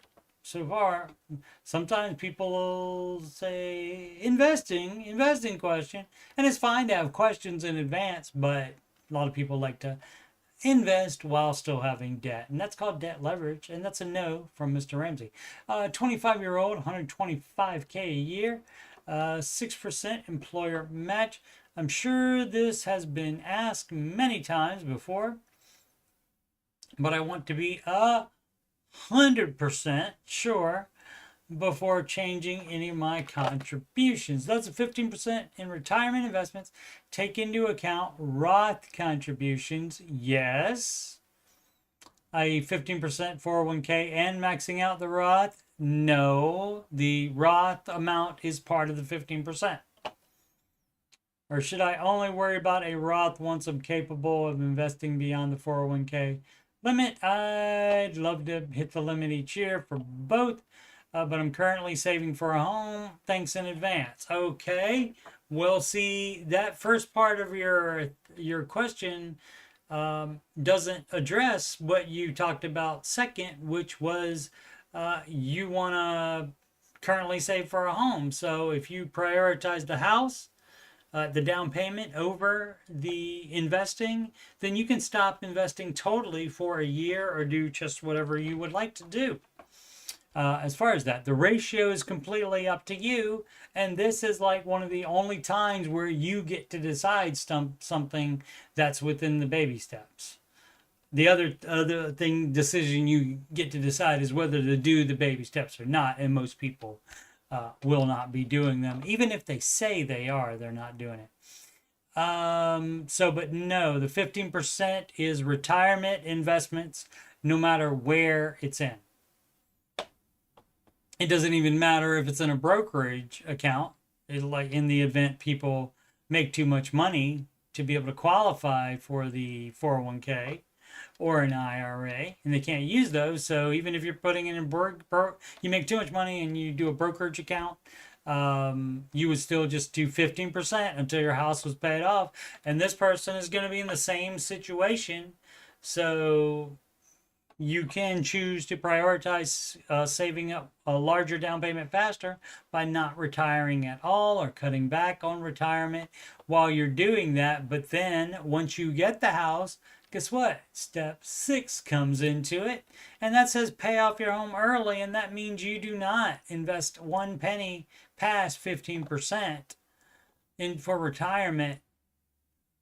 Sometimes people will say investing question, and it's fine to have questions in advance, but a lot of people like to invest while still having debt, and that's called debt leverage, and that's a no from Mr. Ramsey. 25-year-old, 125K a year, 6% employer match. I'm sure this has been asked many times before, but I want to be 100% sure before changing any of my contributions. That's a 15% in retirement investments. Take into account Roth contributions. Yes. A 15% 401k and maxing out the Roth. No. The Roth amount is part of the 15%. Or should I only worry about a Roth once I'm capable of investing beyond the 401k limit? I'd love to hit the limit each year for both. But I'm currently saving for a home. Thanks in advance. Okay, we'll see. That first part of your question doesn't address what you talked about second, which was you want to currently save for a home. So if you prioritize the house, the down payment over the investing, then you can stop investing totally for a year or do just whatever you would like to do. As far as that, the ratio is completely up to you, and this is like one of the only times where you get to decide something that's within the baby steps. The other decision you get to decide is whether to do the baby steps or not, and most people will not be doing them, even if they say they are. They're not doing it. But no, the 15% is retirement investments, no matter where it's in. It doesn't even matter if it's in a brokerage account. Like in the event people make too much money to be able to qualify for the 401k or an IRA, and they can't use those. So even if you're putting in you make too much money and you do a brokerage account, you would still just do 15% until your house was paid off. And this person is going to be in the same situation. So you can choose to prioritize saving up a larger down payment faster by not retiring at all or cutting back on retirement while you're doing that. But then once you get the house, guess what? Step 6 comes into it, and that says pay off your home early, and that means you do not invest one penny past 15% for retirement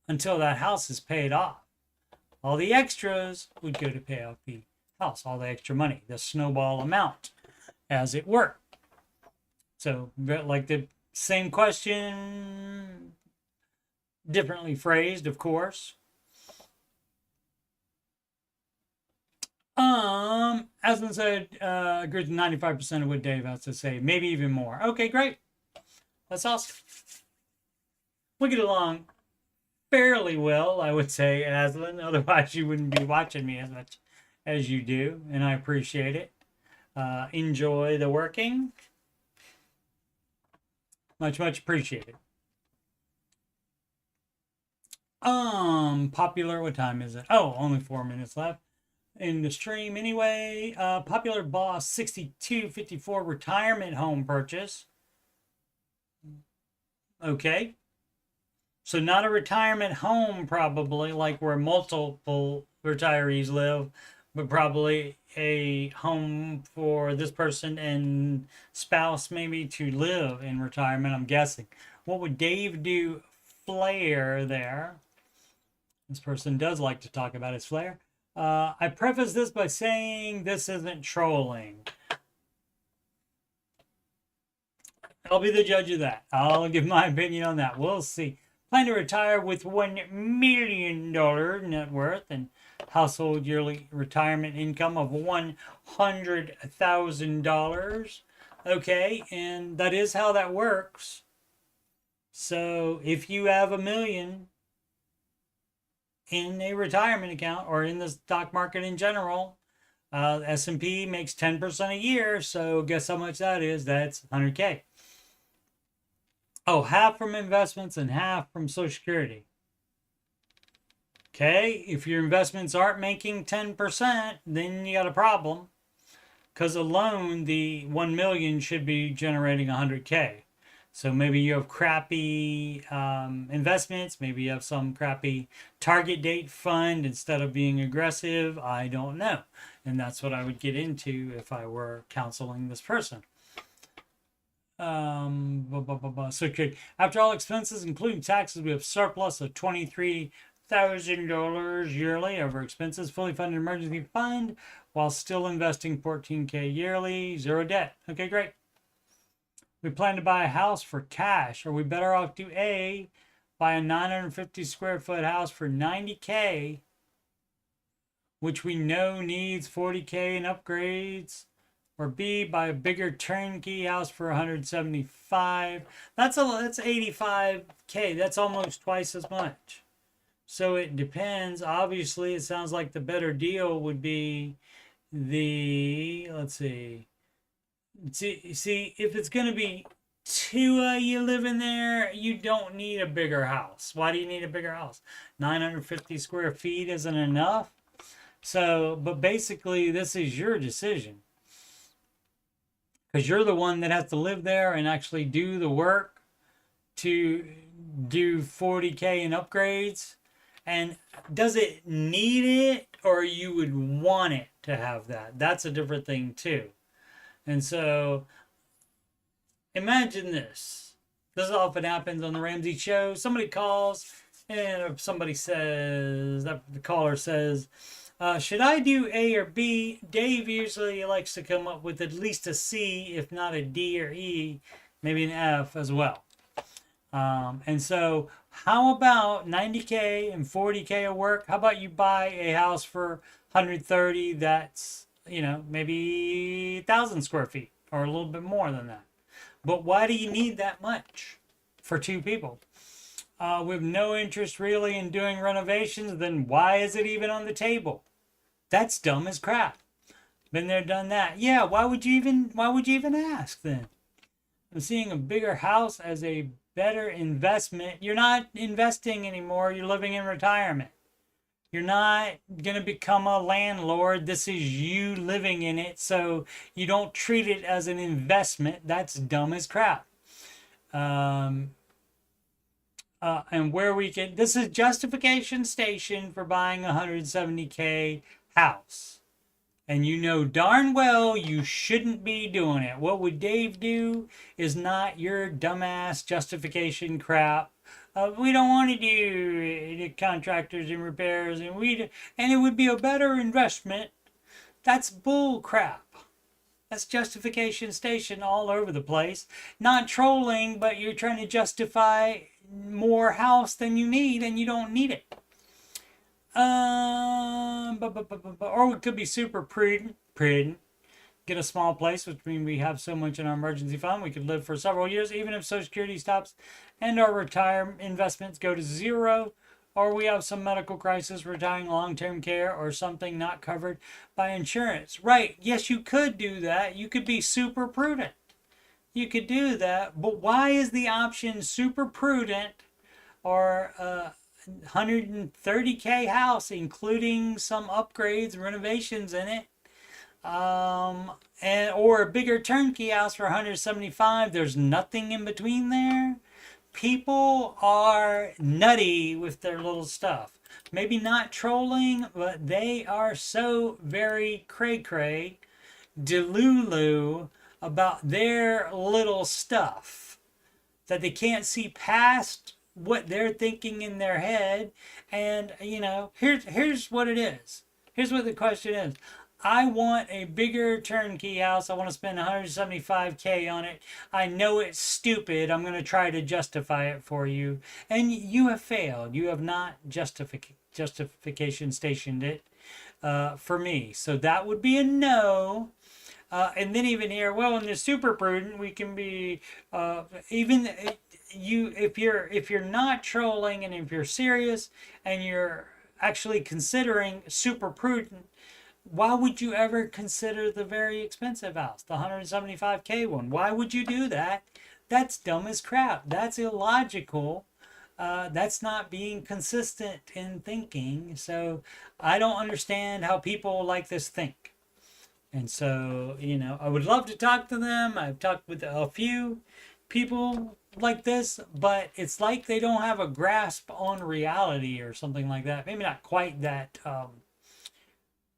until that house is paid off. All the extras would go to pay off the house, all the extra money, the snowball amount, as it were. So, like the same question, differently phrased, of course. Aslan said, agrees with 95% of what Dave has to say, maybe even more. Okay, great. That's awesome. We get along fairly well, I would say, Aslan. Otherwise, you wouldn't be watching me as much as you do, and I appreciate it. Enjoy the working. Much, much appreciated. Popular, what time is it? Oh, only 4 minutes left in the stream anyway. Popular Boss 6254 retirement home purchase. Okay. So not a retirement home, probably, like where multiple retirees live, but probably a home for this person and spouse maybe to live in retirement, I'm guessing. What would Dave do? Flair there. This person does like to talk about his flair. I preface this by saying this isn't trolling. I'll be the judge of that. I'll give my opinion on that. We'll see. Plan to retire with $1 million net worth and household yearly retirement income of $100,000. Okay, and that is how that works. So if you have $1 million in a retirement account or in the stock market in general, S&P makes 10% a year. So guess how much that is? That's $100K. Oh, half from investments and half from Social Security. Okay, if your investments aren't making 10%, then you got a problem. Because alone, the 1 million should be generating 100K. So maybe you have crappy investments. Maybe you have some crappy target date fund instead of being aggressive. I don't know. And that's what I would get into if I were counseling this person. So after all expenses, including taxes, we have surplus of $23,000 yearly over expenses, fully funded emergency fund, while still investing $14K yearly, zero debt. Okay, great. We plan to buy a house for cash. Are we better off to A, buy a 950 square foot house for $90K, which we know needs $40K in upgrades, or B, buy a bigger turnkey house for $175? That's $85K. That's almost twice as much. So it depends. Obviously, it sounds like the better deal would be the, let's see, if it's going to be two of you living there, you don't need a bigger house. Why do you need a bigger house? 950 square feet isn't enough. So, but basically, this is your decision. Because you're the one that has to live there and actually do the work to do $40K in upgrades. And does it need it, or you would want it to have that? That's a different thing too. And so imagine this. This often happens on the Ramsey show. Somebody calls and somebody says, the caller says, should I do A or B? Dave usually likes to come up with at least a C, if not a D or E, maybe an F as well. And so how about 90K and 40K of work? How about you buy a house for 130 that's, maybe 1,000 square feet or a little bit more than that? But why do you need that much for two people? With no interest really in doing renovations, then why is it even on the table? That's dumb as crap. Been there, done that. Yeah, why would you even ask then? I'm seeing a bigger house as a better investment. You're not investing anymore. You're living in retirement. You're not going to become a landlord. This is you living in it. So you don't treat it as an investment. That's dumb as crap. And where we can, this is justification station for buying a 170K house. And you know darn well you shouldn't be doing it. What would Dave do is not your dumbass justification crap. We don't want to do contractors and repairs, and it would be a better investment. That's bull crap. That's justification station all over the place. Not trolling, but you're trying to justify more house than you need, and you don't need it. Or it could be super prudent. Get a small place, which means we have so much in our emergency fund we could live for several years, even if Social Security stops and our retirement investments go to zero, or we have some medical crisis, retiring long-term care, or something not covered by insurance. Right? Yes, you could do that. You could be super prudent. You could do that, but why is the option super prudent or 130K house, including some upgrades and renovations in it, or a bigger turnkey house for 175? There's nothing in between there. People are nutty with their little stuff. Maybe not trolling, but they are so very cray-cray, delulu about their little stuff that they can't see past what they're thinking in their head. And here's what it is. Here's what the question is. I want a bigger turnkey house. I want to spend 175K on it. I know it's stupid. I'm going to try to justify it for you. And you have failed. You have not justification stationed it for me. So that would be a no. And then even here, well, in the super prudent, we can be even if you're not trolling, and if you're serious and you're actually considering super prudent, why would you ever consider the very expensive house, the 175K one? Why would you do that? That's dumb as crap. That's illogical. That's not being consistent in thinking. So I don't understand how people like this think. And so, I would love to talk to them. I've talked with a few people like this, but it's like they don't have a grasp on reality or something like that. Maybe not quite that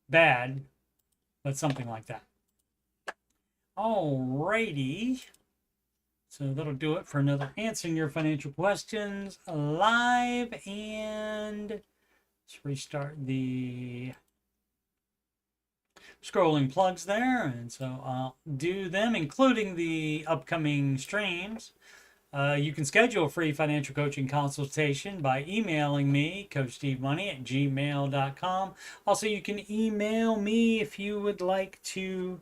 bad, but something like that. Alrighty. So that'll do it for another Answering Your Financial Questions live. And let's restart the scrolling plugs there. And so I'll do them, including the upcoming streams. You can schedule a free financial coaching consultation by emailing me, coachstevemoney@gmail.com. Also, you can email me if you would like to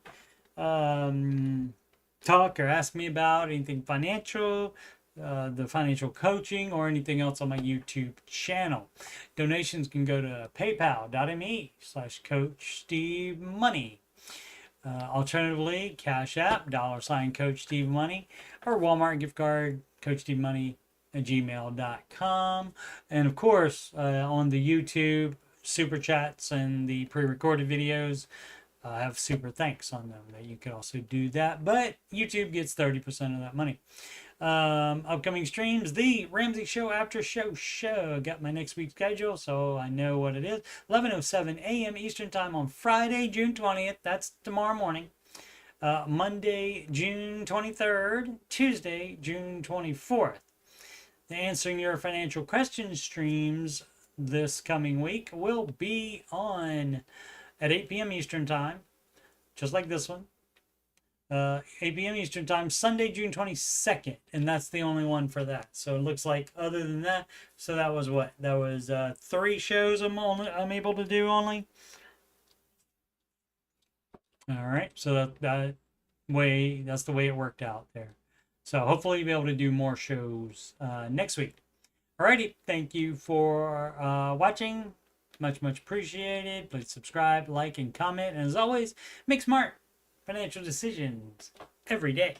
talk or ask me about anything financial, the financial coaching, or anything else on my YouTube channel. Donations can go to paypal.me/coachstevemoney. Alternatively, CashApp, $CoachSteveMoney, or Walmart gift card, coachstevemoney@gmail.com. And of course, on the YouTube, super chats and the pre-recorded videos have super thanks on them that you could also do that. But YouTube gets 30% of that money. Upcoming streams, the Ramsey Show After Show. Got my next week's schedule, so I know what it is. 11:07 a.m. Eastern Time on Friday, June 20th. That's tomorrow morning. Monday, June 23rd, Tuesday, June 24th. The Answering Your Financial Questions streams this coming week will be on at 8 p.m. Eastern Time, just like this one. 8 p.m. Eastern Time, Sunday, June 22nd, and that's the only one for that. So it looks like other than that, so that was what? That was 3 shows I'm able to do only. All right, so that's the way it worked out there. So hopefully you'll be able to do more shows next week. Alrighty, thank you for watching. Much appreciated. Please subscribe, like, and comment. And as always, make smart financial decisions every day.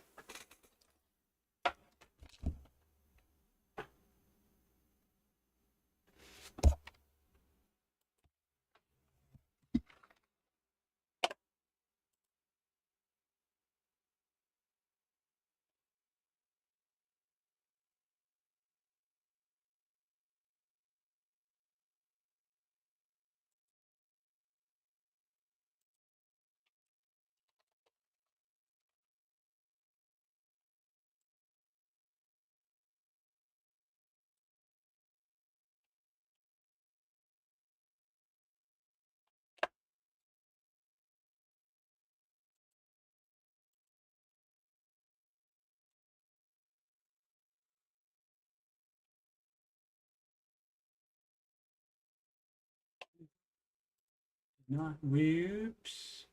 Not whoops.